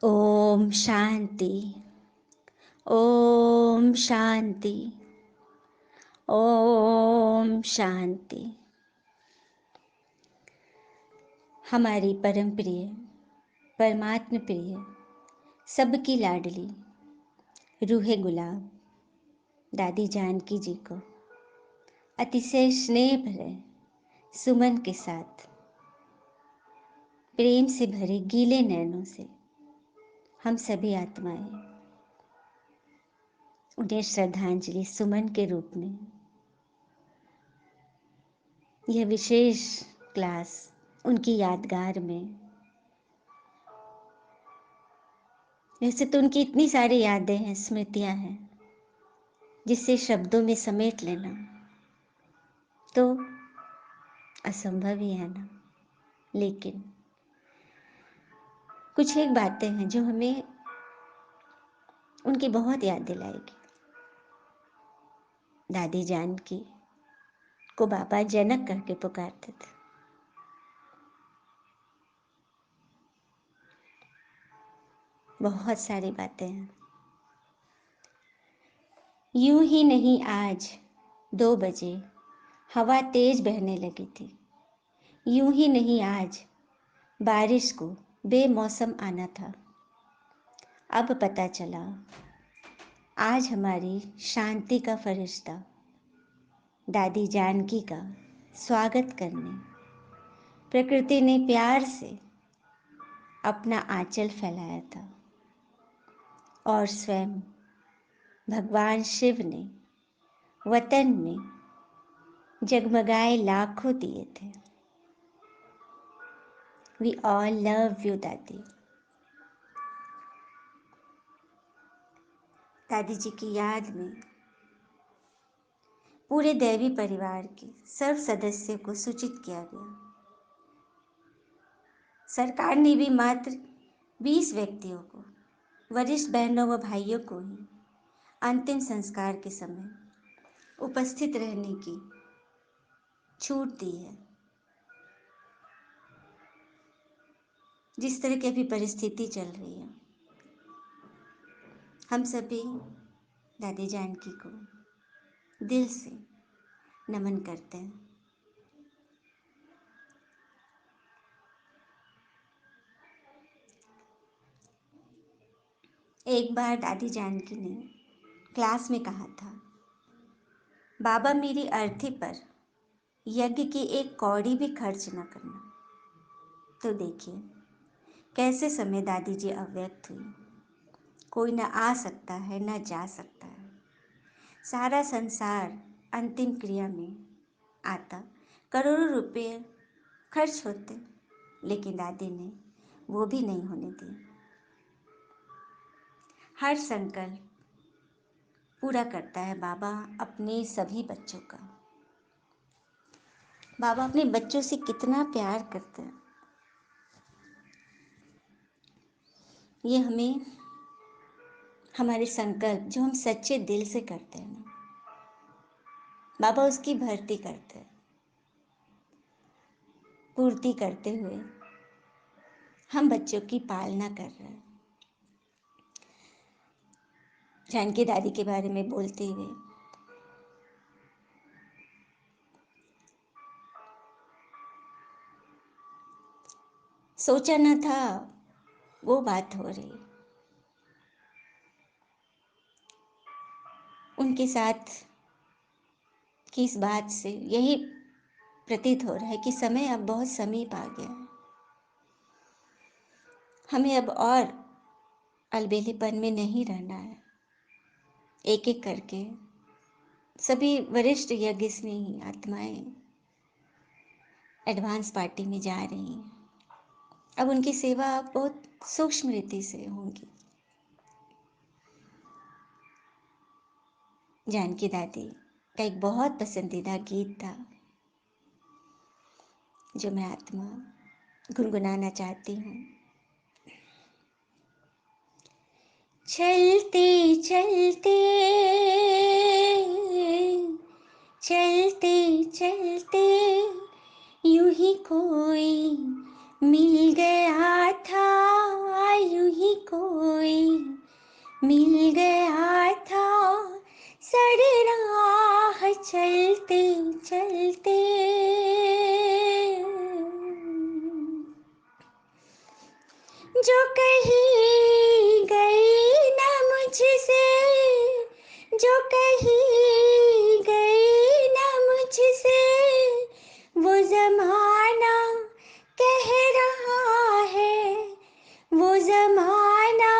ओम शांति। ओम शांति। ओम शांति। हमारी परम प्रिय, परमात्म प्रिय, सबकी लाडली रूहे गुलाब दादी जानकी जी को अतिशय स्नेह भरे सुमन के साथ प्रेम से भरे गीले नैनों से हम सभी आत्माएं उन्हें श्रद्धांजलि सुमन के रूप में यह विशेष क्लास उनकी यादगार में। वैसे तो उनकी इतनी सारी यादें हैं, स्मृतियां हैं, जिससे शब्दों में समेट लेना तो असंभव ही है ना। लेकिन कुछ एक बातें हैं जो हमें उनकी बहुत याद दिलाएगी। दादी जानकी को बाबा जनक करके पुकारते थे। बहुत सारी बातें हैं। यूं ही नहीं आज 2 बजे हवा तेज बहने लगी थी। यूं ही नहीं आज बारिश को बेमौसम आना था। अब पता चला आज हमारी शांति का फरिश्ता दादी जानकी का स्वागत करने प्रकृति ने प्यार से अपना आंचल फैलाया था और स्वयं भगवान शिव ने वतन में जगमगाए लाखों दिए थे। वी ऑल लव यू दादी। दादी जी की याद में पूरे दैवी परिवार के सर्व सदस्यों को सूचित किया गया। सरकार ने भी मात्र 20 व्यक्तियों को, वरिष्ठ बहनों व भाइयों को ही अंतिम संस्कार के समय उपस्थित रहने की छूट दी है। जिस तरह की अभी परिस्थिति चल रही है, हम सभी दादी जानकी को दिल से नमन करते हैं। एक बार दादी जानकी ने क्लास में कहा था, बाबा मेरी अर्थी पर यज्ञ की एक कौड़ी भी खर्च न करना। तो देखिए कैसे समय दादी जी अव्यक्त हुई। कोई न आ सकता है न जा सकता है। सारा संसार अंतिम क्रिया में आता, करोड़ों रुपए खर्च होते, लेकिन दादी ने वो भी नहीं होने दिया। हर संकल्प पूरा करता है बाबा अपने सभी बच्चों का। बाबा अपने बच्चों से कितना प्यार करते हैं, ये हमें हमारे संकल्प जो हम सच्चे दिल से करते हैं ना, बाबा उसकी भर्ती करते हैं, पूर्ति करते हुए हम बच्चों की पालना कर रहे हैं। जानकी दादी के बारे में बोलते हुए सोचा न था वो बात हो रही। उनके साथ की इस बात से यही प्रतीत हो रहा है कि समय अब बहुत समीप आ गया है। हमें अब और अलबेलेपन में नहीं रहना है। एक एक करके सभी वरिष्ठ यज्ञ स्नेही आत्माएं एडवांस पार्टी में जा रही हैं। अब उनकी सेवा बहुत सूक्ष्म रीति से होंगी। जानकी दादी का एक बहुत पसंदीदा गीत था जो मैं आत्मा गुनगुनाना चाहती हूँ। चलते चलते चलते चलते यूं ही कोई मिल गया था, यूं ही जो कहीं गई न मुझसे, जो कहीं गई न मुझसे, वो जमाना कह रहा है, वो जमाना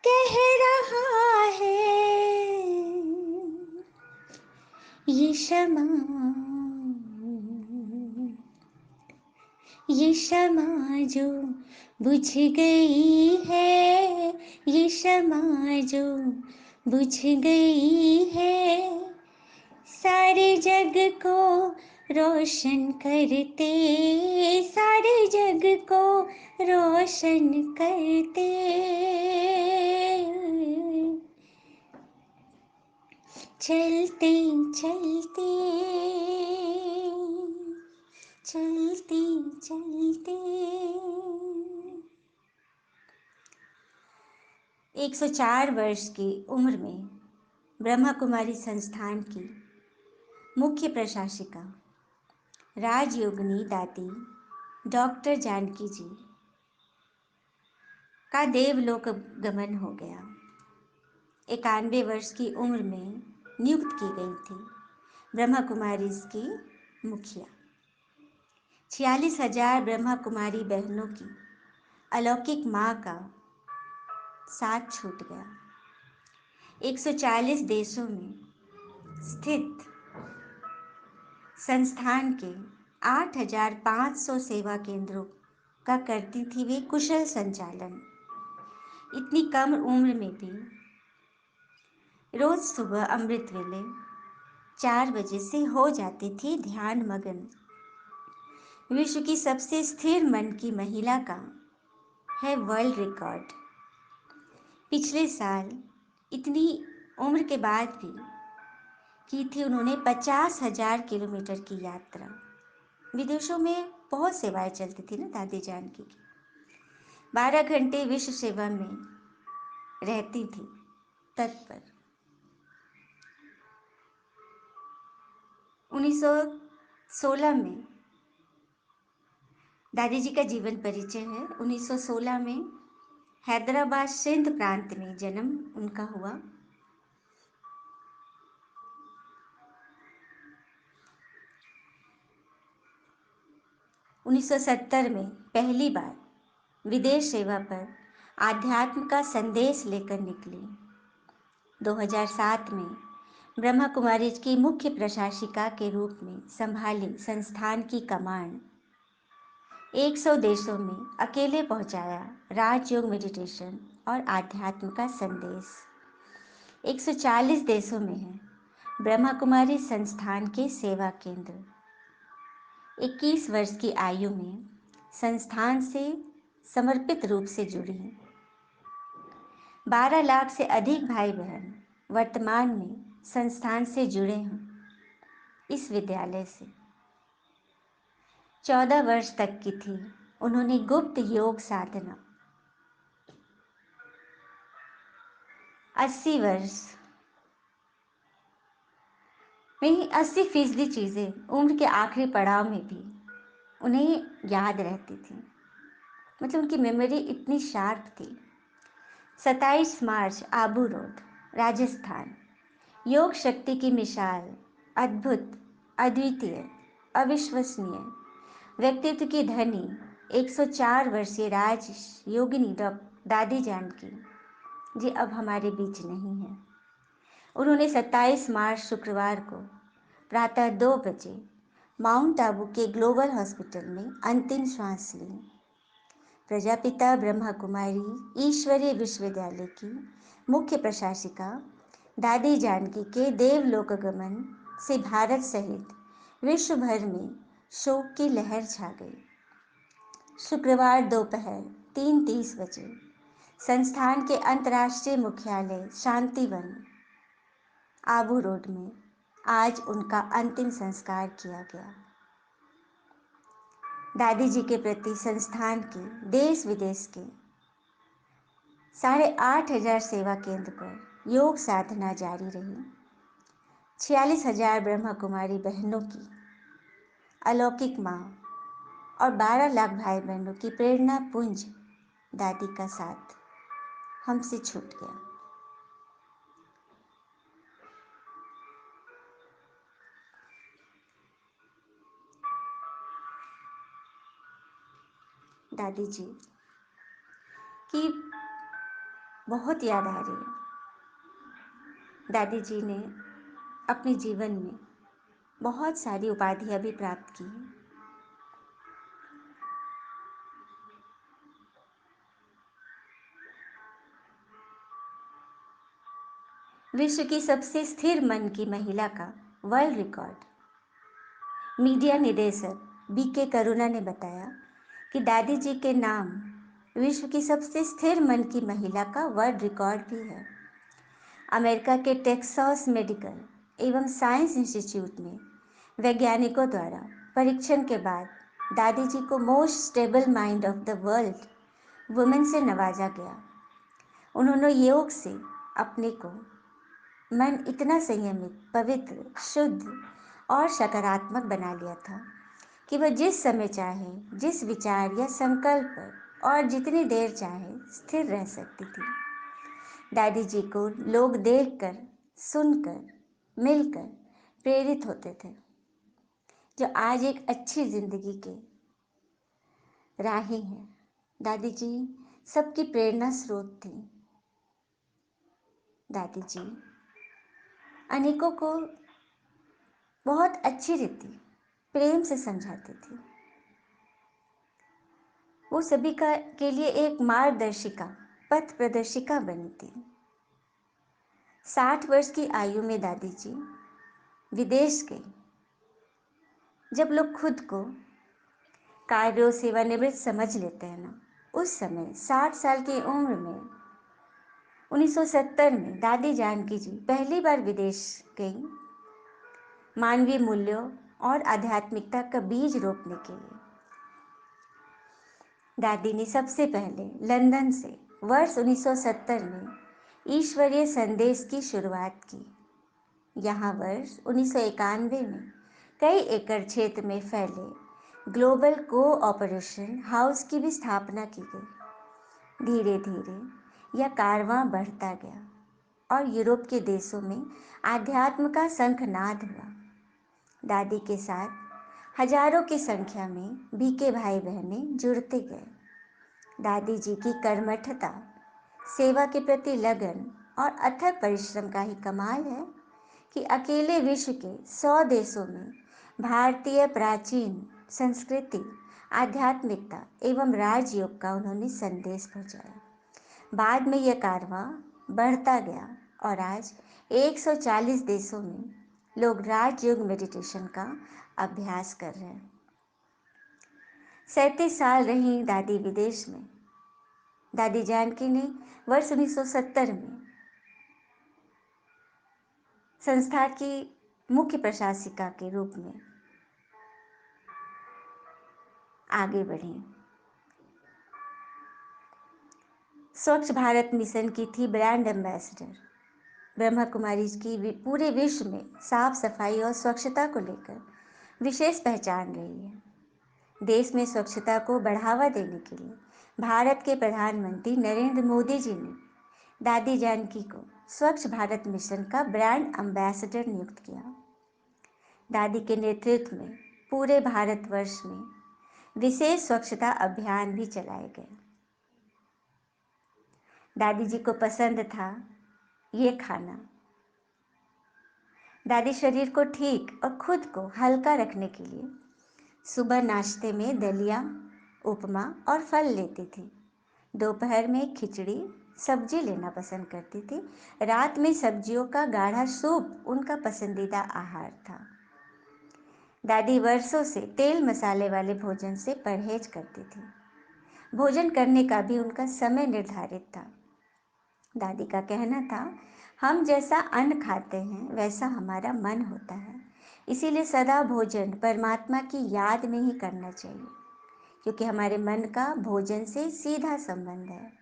कह रहा है, ये शमा, ये शमा जो बुझ गई है, ये शमा जो बुझ गई है, सारे जग को रोशन करते, सारे जग को रोशन करते, चलते चलते, चलते चलते। 104 वर्ष की उम्र में ब्रह्मा कुमारी संस्थान की मुख्य प्रशासिका राजयोगिनी दादी डॉक्टर जानकी जी का देवलोक गमन हो गया। 91 वर्ष की उम्र में नियुक्त की गई थी ब्रह्मा कुमारी की मुखिया। 46,000 ब्रह्मा कुमारी बहनों की अलौकिक माँ का साथ छूट गया। 140 देशों में स्थित संस्थान के 8,500 सेवा केंद्रों का करती थी वे कुशल संचालन। इतनी कम उम्र में भी रोज सुबह अमृत वेले 4 बजे से हो जाती थी ध्यान मगन। विश्व की सबसे स्थिर मन की महिला का है वर्ल्ड रिकॉर्ड। पिछले साल इतनी उम्र के बाद भी की थी उन्होंने 50,000 किलोमीटर की यात्रा। विदेशों में बहुत सेवाएं चलती थी ना दादी जानकी की। 12 घंटे विश्व सेवा में रहती थी तत्पर। 1916 में दादी जी का जीवन परिचय है। 1916 में हैदराबाद सिंध प्रांत में जन्म उनका हुआ। 1970 में पहली बार विदेश सेवा पर आध्यात्म का संदेश लेकर निकली। 2007 में ब्रह्मा कुमारी की मुख्य प्रशासिका के रूप में संभाली संस्थान की कमान। 100 देशों में अकेले पहुंचाया राजयोग मेडिटेशन और आध्यात्म का संदेश। 140 देशों में है ब्रह्मा कुमारी संस्थान के सेवा केंद्र। 21 वर्ष की आयु में संस्थान से समर्पित रूप से जुड़ी। 12 लाख से अधिक भाई बहन वर्तमान में संस्थान से जुड़े हैं। इस विद्यालय से 14 वर्ष तक की थी उन्होंने गुप्त योग साधना। 80 वर्ष में 80% चीज़ें उम्र के आखिरी पड़ाव में भी उन्हें याद रहती थी। मतलब उनकी मेमोरी इतनी शार्प थी। 27 मार्च आबू रोड राजस्थान। योग शक्ति की मिसाल, अद्भुत, अद्वितीय, अविश्वसनीय, व्यक्तित्व की धनी 104 वर्षीय राज योगिनी डॉक्टर दादी जानकी जी अब हमारे बीच नहीं है। उन्होंने 27 मार्च शुक्रवार को प्रातः 2 बजे माउंट आबू के ग्लोबल हॉस्पिटल में अंतिम श्वास ली। प्रजापिता ब्रह्मा कुमारी ईश्वरीय विश्वविद्यालय की मुख्य प्रशासिका दादी जानकी के देवलोकगमन से भारत सहित विश्व भर में शोक की लहर छा गई। शुक्रवार दोपहर 3:30 बजे संस्थान के अंतर्राष्ट्रीय मुख्यालय शांतिवन आबू रोड में आज उनका अंतिम संस्कार किया गया। दादी जी के प्रति संस्थान के देश विदेश के 8,500 सेवा केंद्र पर योग साधना जारी रही। 46,000 ब्रह्मा कुमारी बहनों की अलौकिक माँ और 12 लाख भाई बहनों की प्रेरणा पुंज दादी का साथ हमसे छूट गया। दादी जी की बहुत याद आ रही है। दादी जी ने अपने जीवन में बहुत सारी उपाधियां भी प्राप्त की हैं। विश्व की सबसे स्थिर मन की महिला का वर्ल्ड रिकॉर्ड। मीडिया निदेशक बीके करुणा ने बताया कि दादी जी के नाम विश्व की सबसे स्थिर मन की महिला का वर्ल्ड रिकॉर्ड भी है। अमेरिका के टेक्सास मेडिकल एवं साइंस इंस्टीट्यूट में वैज्ञानिकों द्वारा परीक्षण के बाद दादी जी को most stable mind of the world women से नवाजा गया। उन्होंने योग से अपने को मन इतना संयमित, पवित्र, शुद्ध और सकारात्मक बना लिया था कि वह जिस समय चाहे, जिस विचार या संकल्प पर और जितनी देर चाहे स्थिर रह सकती थी। दादी जी को लोग देखकर, सुनकर, मिलकर प्रेरित होते थे, जो आज एक अच्छी जिंदगी के राही हैं। दादी जी सबकी प्रेरणा स्रोत थी। दादी जी अनेकों को बहुत अच्छी रीति प्रेम से समझाती थी। वो सभी का के लिए एक मार्गदर्शिका, पथ प्रदर्शिका बनी थी। 60 वर्ष की आयु में दादी जी विदेश गई। जब लोग खुद को कार्यो सेवानिवृत्त समझ लेते हैं ना, उस समय 60 साल की उम्र में 1970 में दादी जानकी जी पहली बार विदेश गई, मानवीय मूल्यों और आध्यात्मिकता का बीज रोपने के लिए। दादी ने सबसे पहले लंदन से वर्ष 1970 में ईश्वरीय संदेश की शुरुआत की। यहाँ वर्ष 1991 में कई एकड़ क्षेत्र में फैले ग्लोबल कोऑपरेशन हाउस की भी स्थापना की गई। धीरे धीरे यह कारवां बढ़ता गया और यूरोप के देशों में आध्यात्म का शंखनाद हुआ। दादी के साथ हजारों की संख्या में बीके भाई बहनें जुड़ते गए। दादी जी की कर्मठता, सेवा के प्रति लगन और अथक परिश्रम का ही कमाल है कि अकेले विश्व के 100 देशों में भारतीय प्राचीन संस्कृति, आध्यात्मिकता एवं राजयोग का उन्होंने संदेश पहुंचाया। बाद में यह कारवां बढ़ता गया और आज 140 देशों में लोग राजयोग मेडिटेशन का अभ्यास कर रहे हैं। 37 साल रही दादी विदेश में। दादी जानकी ने वर्ष 1970 में संस्था की मुख्य प्रशासिका के रूप में आगे बढ़ी। स्वच्छ भारत मिशन की थी ब्रांड एम्बेसडर। ब्रह्मा कुमारी की पूरे विश्व में साफ सफाई और स्वच्छता को लेकर विशेष पहचान रही है। देश में स्वच्छता को बढ़ावा देने के लिए भारत के प्रधानमंत्री नरेंद्र मोदी जी ने दादी जानकी को स्वच्छ भारत मिशन का ब्रांड एम्बेसडर नियुक्त किया। दादी के नेतृत्व में पूरे भारतवर्ष में विशेष स्वच्छता अभियान भी चलाए गए। दादी जी को पसंद था ये खाना। दादी शरीर को ठीक और खुद को हल्का रखने के लिए सुबह नाश्ते में दलिया, उपमा और फल लेती थी। दोपहर में खिचड़ी, सब्जी लेना पसंद करती थी। रात में सब्जियों का गाढ़ा सूप उनका पसंदीदा आहार था। दादी वर्षों से तेल मसाले वाले भोजन से परहेज करती थी। भोजन करने का भी उनका समय निर्धारित था। दादी का कहना था, हम जैसा अन्न खाते हैं वैसा हमारा मन होता है, इसीलिए सदा भोजन परमात्मा की याद में ही करना चाहिए, क्योंकि हमारे मन का भोजन से सीधा संबंध है।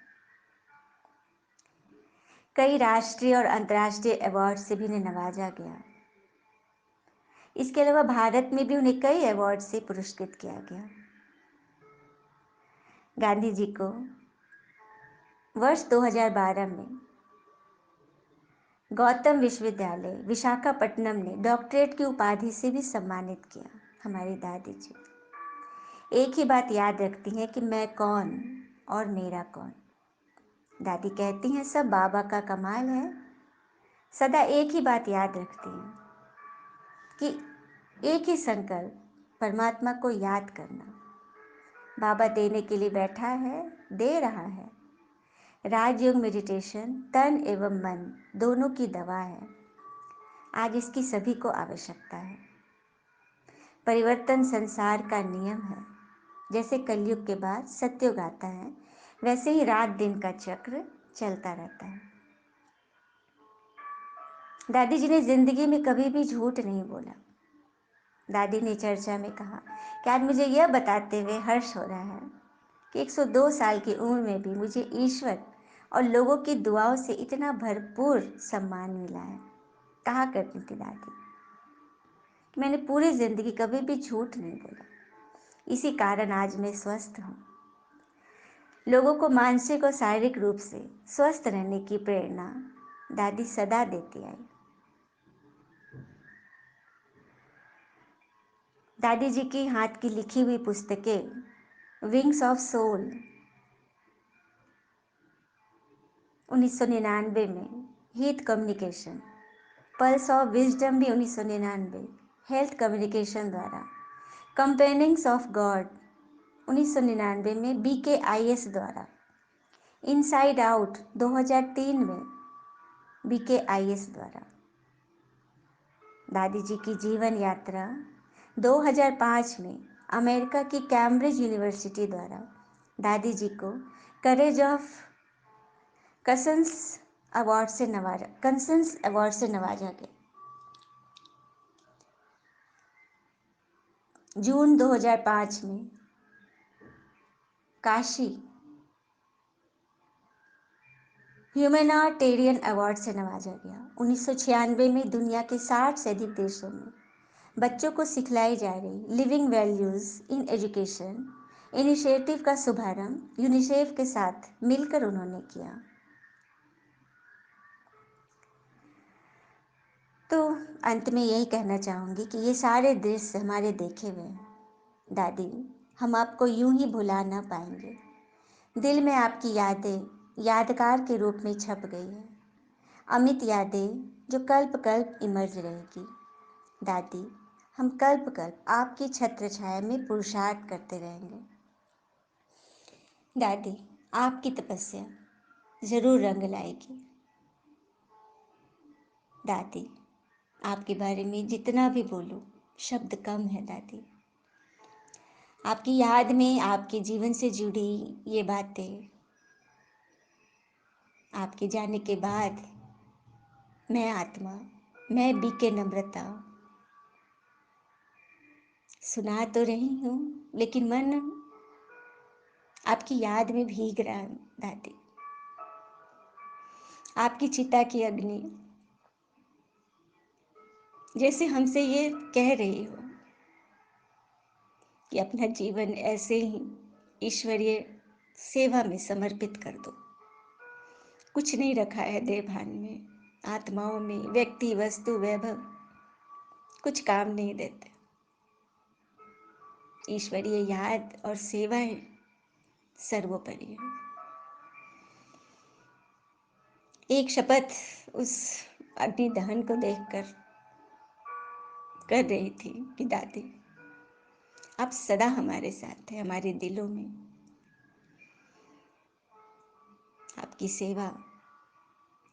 कई राष्ट्रीय और अंतर्राष्ट्रीय अवार्ड से भी उन्हें नवाजा गया। इसके अलावा भारत में भी उन्हें कई अवार्ड से पुरस्कृत किया गया। गांधी जी को वर्ष 2012 में गौतम विश्वविद्यालय विशाखापट्टनम ने डॉक्टरेट की उपाधि से भी सम्मानित किया हमारी दादी जी। एक ही बात याद रखती हैं कि मैं कौन और मेरा कौन। दादी कहती हैं सब बाबा का कमाल है। सदा एक ही बात याद रखती हैं कि एक ही संकल्प, परमात्मा को याद करना। बाबा देने के लिए बैठा है, दे रहा है। राजयोग मेडिटेशन तन एवं मन दोनों की दवा है। आज इसकी सभी को आवश्यकता है। परिवर्तन संसार का नियम है। जैसे कलयुग के बाद सत्युग आता है, वैसे ही रात दिन का चक्र चलता रहता है। दादी जी ने जिंदगी में कभी भी झूठ नहीं बोला। दादी ने चर्चा में कहा कि आज मुझे यह बताते हुए हर्ष हो रहा है कि 102 साल की उम्र में भी मुझे ईश्वर और लोगों की दुआओं से इतना भरपूर सम्मान मिला है। कहा करती थी दादी, मैंने पूरी जिंदगी कभी भी झूठ नहीं बोला। इसी कारण आज मैं स्वस्थ हूँ। लोगों को मानसिक और शारीरिक रूप से स्वस्थ रहने की प्रेरणा दादी सदा देती आई। दादी जी की हाथ की लिखी हुई पुस्तकें विंग्स ऑफ सोल 1999 में, Heath communication, pulse of wisdom भी 1999 हेल्थ कम्युनिकेशन द्वारा, कंपेनियंस ऑफ गॉड 1999 में BKIS द्वारा, इनसाइड आउट 2003 में BKIS द्वारा। दादी जी की जीवन यात्रा 2005 में अमेरिका की कैम्ब्रिज यूनिवर्सिटी द्वारा दादी जी को करेज ऑफ कंसंस अवार्ड से नवाजा गया। जून 2005 में काशी ह्यूमैनिटेरियन अवार्ड से नवाजा गया। 1996 में दुनिया के 60 से अधिक देशों में बच्चों को सिखलाई जा रही living values in education initiative का शुभारंभ यूनिसेफ के साथ मिलकर उन्होंने किया। तो अंत में यही कहना चाहूँगी कि ये सारे दृश्य हमारे देखे हुए हैं। दादी, हम आपको यूं ही भुला ना पाएंगे। दिल में आपकी यादें यादगार के रूप में छप गई है, अमित यादें जो कल्प कल्प इमर्ज रहेगी। दादी, हम कल्प कल्प आपकी छत्र छाया में पुरुषार्थ करते रहेंगे। दादी, आपकी तपस्या जरूर रंग लाएगी। दादी, आपके बारे में जितना भी बोलूं शब्द कम है। दादी, आपकी याद में आपके जीवन से जुड़ी ये बातें आपके जाने के बाद मैं आत्मा, मैं BK नम्रता सुना तो रही हूँ, लेकिन मन आपकी याद में भीग रहा है। दादी, आपकी चिता की अग्नि जैसे हमसे ये कह रही हो कि अपना जीवन ऐसे ही ईश्वरीय सेवा में समर्पित कर दो। कुछ नहीं रखा है देवभान में, आत्माओं में, व्यक्ति वस्तु वैभव कुछ काम नहीं देते। ईश्वरीय याद और सेवाएं सर्वोपरि है। एक शपथ उस अग्नि दहन को देखकर कर रही थी कि दादी, आप सदा हमारे साथ हैं, हमारे दिलों में। आपकी सेवा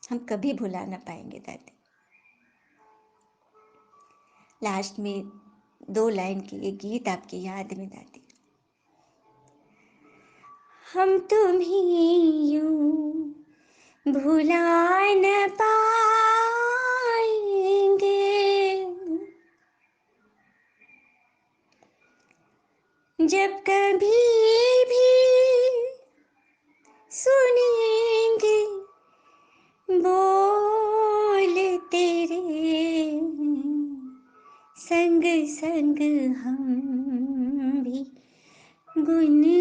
हम कभी भुला ना पाएंगे। दादी, लास्ट में 2 लाइन की एक गीत आपकी याद में। दादी, हम तुम्हें यूं भुला न पाएंगे, जब कभी भी सुनेंगे बोल तेरे, संग संग हम भी गुनगुनाएंगे।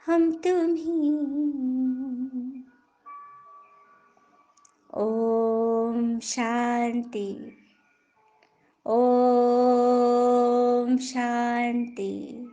हम तुम ही। ओम शांति। ओम शांति।